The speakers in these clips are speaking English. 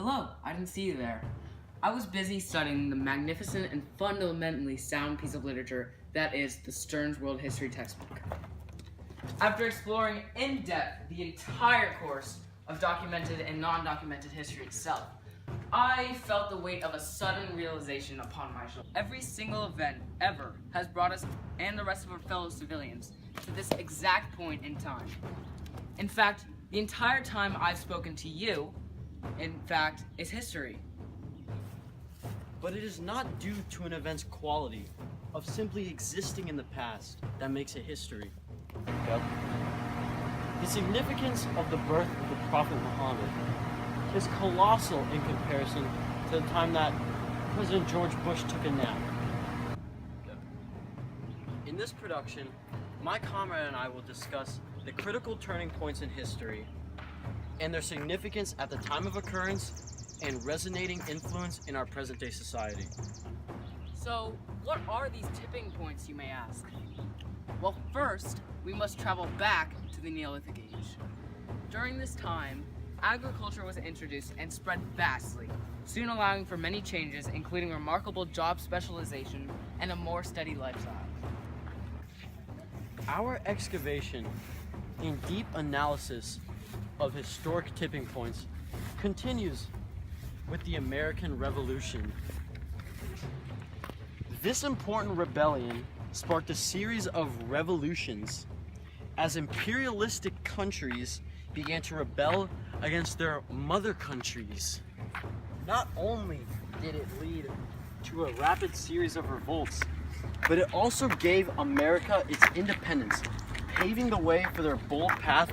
Hello, I didn't see you there. I was busy studying the magnificent and fundamentally sound piece of literature that is the Stern's World History textbook. After exploring in depth the entire course of documented and non-documented history itself, I felt the weight of a sudden realization upon my shoulders. Every single event ever has brought us and the rest of our fellow civilians to this exact point in time. In fact, the entire time I've spoken to you, in fact, is history. But it is not due to an event's quality of simply existing in the past that makes it history. Yep. The significance of the birth of the Prophet Muhammad is colossal in comparison to the time that President George Bush took a nap. Yep. In this production, my comrade and I will discuss the critical turning points in history and their significance at the time of occurrence and resonating influence in our present-day society. So, what are these tipping points, you may ask? Well, first, we must travel back to the Neolithic Age. During this time, agriculture was introduced and spread vastly, soon allowing for many changes, including remarkable job specialization and a more steady lifestyle. Our excavation and deep analysis of historic tipping points continues with the American Revolution. This important rebellion sparked a series of revolutions as imperialistic countries began to rebel against their mother countries. Not only did it lead to a rapid series of revolts, but it also gave America its independence, paving the way for their bold path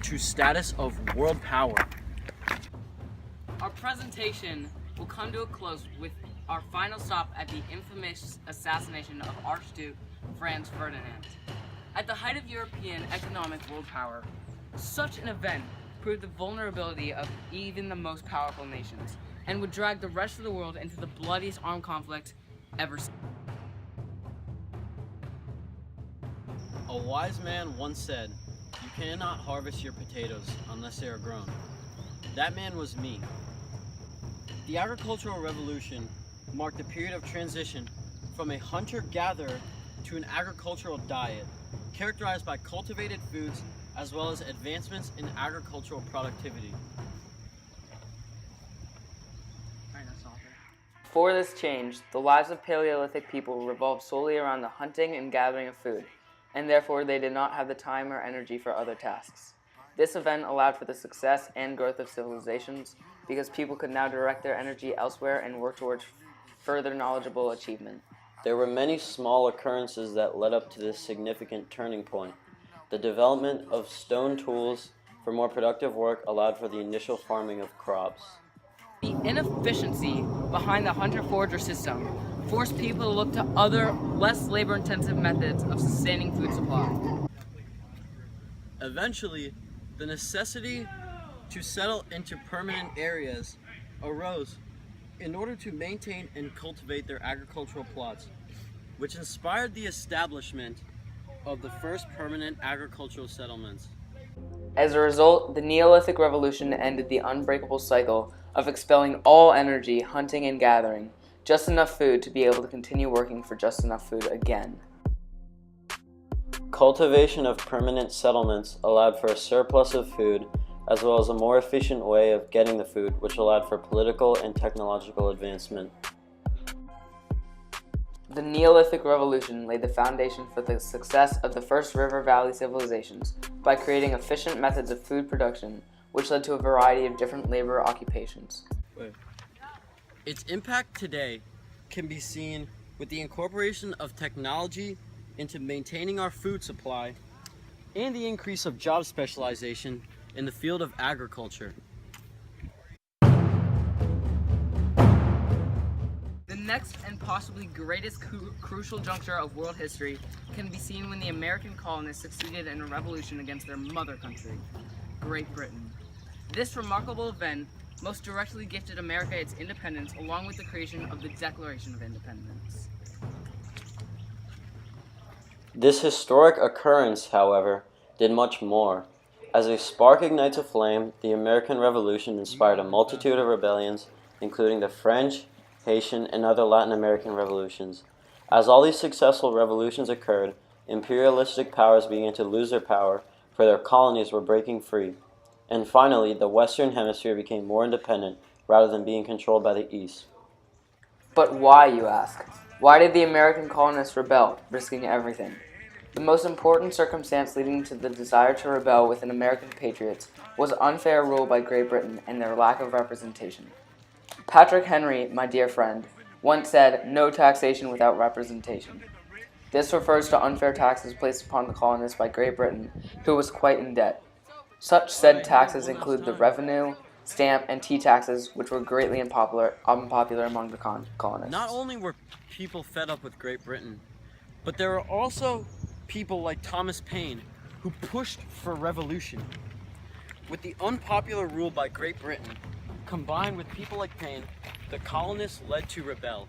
to status of world power. Our presentation will come to a close with our final stop at the infamous assassination of Archduke Franz Ferdinand. At the height of European economic world power, such an event proved the vulnerability of even the most powerful nations and would drag the rest of the world into the bloodiest armed conflict ever seen. A wise man once said, "You cannot harvest your potatoes unless they are grown." That man was me. The agricultural revolution marked a period of transition from a hunter-gatherer to an agricultural diet, characterized by cultivated foods as well as advancements in agricultural productivity. Before this change, the lives of Paleolithic people revolved solely around the hunting and gathering of food, and therefore they did not have the time or energy for other tasks. This event allowed for the success and growth of civilizations because people could now direct their energy elsewhere and work towards further knowledgeable achievement. There were many small occurrences that led up to this significant turning point. The development of stone tools for more productive work allowed for the initial farming of crops. The inefficiency behind the hunter-forager system forced people to look to other, less labor-intensive methods of sustaining food supply. Eventually, the necessity to settle into permanent areas arose in order to maintain and cultivate their agricultural plots, which inspired the establishment of the first permanent agricultural settlements. As a result, the Neolithic Revolution ended the unbreakable cycle of expelling all energy, hunting and gathering, just enough food to be able to continue working for just enough food again. Cultivation of permanent settlements allowed for a surplus of food, as well as a more efficient way of getting the food, which allowed for political and technological advancement. The Neolithic Revolution laid the foundation for the success of the first river valley civilizations by creating efficient methods of food production, which led to a variety of different labor occupations. Its impact today can be seen with the incorporation of technology into maintaining our food supply and the increase of job specialization in the field of agriculture. The next and possibly greatest crucial juncture of world history can be seen when the American colonists succeeded in a revolution against their mother country, Great Britain. This remarkable event most directly gifted America its independence along with the creation of the Declaration of Independence. This historic occurrence, however, did much more. As a spark ignites a flame, the American Revolution inspired a multitude of rebellions, including the French, Haitian, and other Latin American revolutions. As all these successful revolutions occurred, imperialistic powers began to lose their power, for their colonies were breaking free. And finally, the Western Hemisphere became more independent rather than being controlled by the East. But why, you ask? Why did the American colonists rebel, risking everything? The most important circumstance leading to the desire to rebel within American patriots was unfair rule by Great Britain and their lack of representation. Patrick Henry, my dear friend, once said, "No taxation without representation." This refers to unfair taxes placed upon the colonists by Great Britain, who was quite in debt. Such said taxes include the revenue, stamp, and tea taxes, which were greatly unpopular among the colonists. Not only were people fed up with Great Britain, but there were also people like Thomas Paine who pushed for revolution. With the unpopular rule by Great Britain, combined with people like Paine, the colonists led to rebel.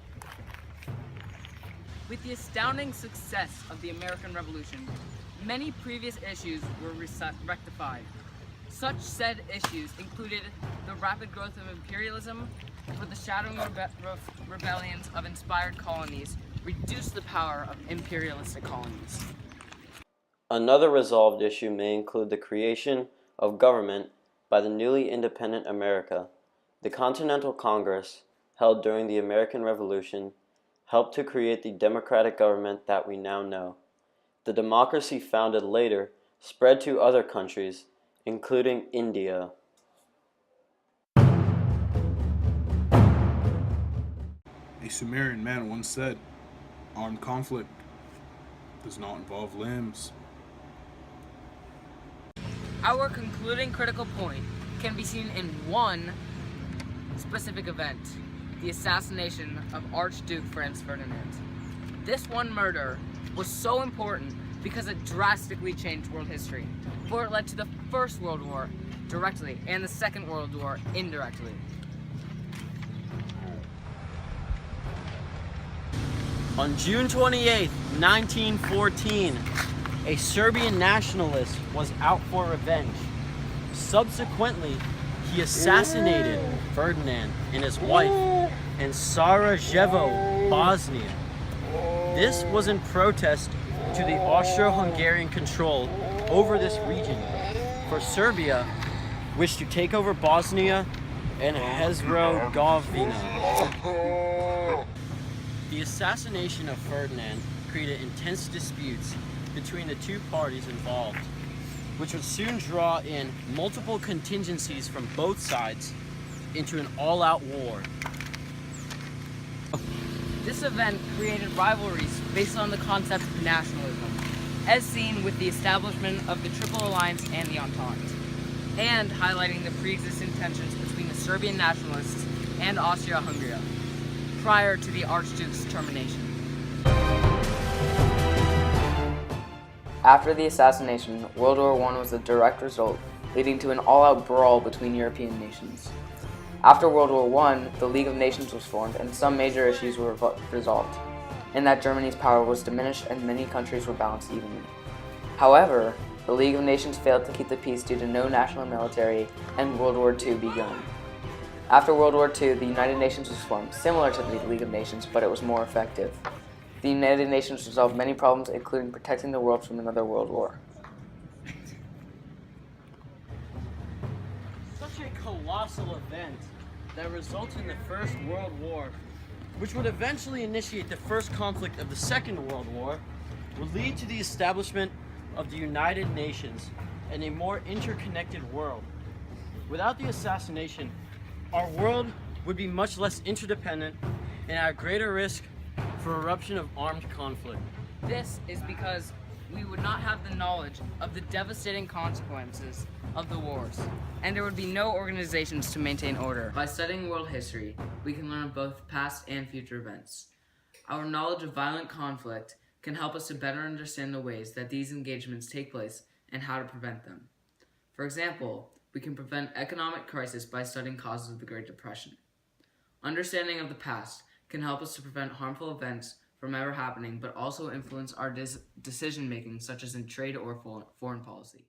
With the astounding success of the American Revolution, many previous issues were rectified. Such said issues included the rapid growth of imperialism, where the shattering rebellions of inspired colonies reduced the power of imperialistic colonies. Another resolved issue may include the creation of government by the newly independent America. The Continental Congress, held during the American Revolution, helped to create the democratic government that we now know. The democracy founded later spread to other countries, including India. A Sumerian man once said, "Armed conflict does not involve limbs." Our concluding critical point can be seen in one specific event: the assassination of Archduke Franz Ferdinand. This one murder was so important because it drastically changed world history, for it led to the First World War directly and the Second World War indirectly. On June 28, 1914, a Serbian nationalist was out for revenge. Subsequently, he assassinated Ferdinand and his wife in Sarajevo, Bosnia. This was in protest to the Austro-Hungarian control over this region, for Serbia wished to take over Bosnia and Herzegovina. The assassination of Ferdinand created intense disputes between the two parties involved, which would soon draw in multiple contingencies from both sides into an all-out war. This event created rivalries based on the concept of nationalism, as seen with the establishment of the Triple Alliance and the Entente, and highlighting the pre-existing tensions between the Serbian nationalists and Austria-Hungary prior to the Archduke's termination. After the assassination, World War I was a direct result, leading to an all-out brawl between European nations. After World War I, the League of Nations was formed and some major issues were resolved, in that Germany's power was diminished and many countries were balanced evenly. However, the League of Nations failed to keep the peace due to no national military, and World War II began. After World War II, the United Nations was formed, similar to the League of Nations, but it was more effective. The United Nations resolved many problems, including protecting the world from another world war. Such a colossal event that resulted in the First World War, which would eventually initiate the first conflict of the Second World War, would lead to the establishment of the United Nations and a more interconnected world. Without the assassination, our world would be much less interdependent and at greater risk for eruption of armed conflict. This is because we would not have the knowledge of the devastating consequences of the wars, and there would be no organizations to maintain order. By studying world history, we can learn both past and future events. Our knowledge of violent conflict can help us to better understand the ways that these engagements take place and how to prevent them. For example, we can prevent economic crisis by studying causes of the Great Depression. Understanding of the past can help us to prevent harmful events from ever happening, but also influence our decision-making, such as in trade or foreign policy.